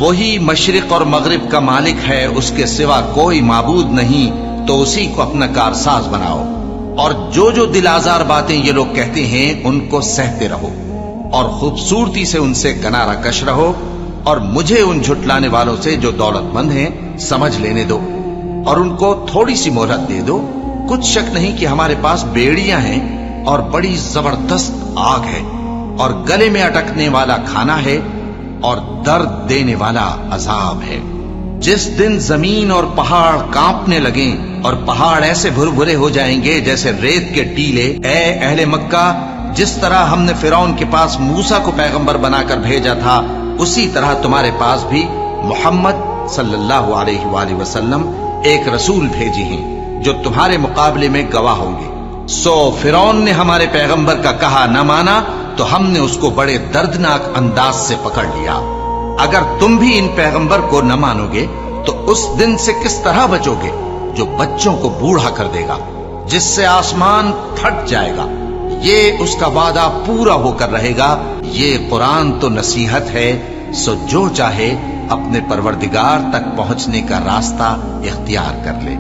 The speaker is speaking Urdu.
وہی مشرق اور مغرب کا مالک ہے، اس کے سوا کوئی معبود نہیں، تو اسی کو اپنا کارساز بناؤ۔ اور جو دل آزار باتیں یہ لوگ کہتے ہیں ان کو سہتے رہو، اور خوبصورتی سے ان سے کنارہ کش رہو، اور مجھے ان جھٹلانے والوں سے جو دولت مند ہیں سمجھ لینے دو، اور ان کو تھوڑی سی مہلت دے دو۔ کچھ شک نہیں کہ ہمارے پاس بیڑیاں ہیں اور بڑی زبردست آگ ہے، اور گلے میں اٹکنے والا کھانا ہے، اور درد دینے والا عذاب ہے۔ جس دن زمین اور پہاڑ کانپنے لگیں اور پہاڑ ایسے بھربھرے ہو جائیں گے جیسے ریت کے ٹیلے، اے اہل مکہ، جس طرح ہم نے فرعون کے پاس موسیٰ کو پیغمبر بنا کر بھیجا تھا، اسی طرح تمہارے پاس بھی محمد صلی اللہ علیہ وآلہ وسلم ایک رسول بھیجی ہیں جو تمہارے مقابلے میں گواہ ہوں گے۔ سو فرعون نے ہمارے پیغمبر کا کہا نہ مانا تو ہم نے اس کو بڑے دردناک انداز سے پکڑ لیا۔ اگر تم بھی ان پیغمبر کو نہ مانو گے تو اس دن سے کس طرح بچو گے جو بچوں کو بوڑھا کر دے گا، جس سے آسمان پھٹ جائے گا۔ یہ اس کا وعدہ پورا ہو کر رہے گا۔ یہ قرآن تو نصیحت ہے، سو جو چاہے اپنے پروردگار تک پہنچنے کا راستہ اختیار کر لے۔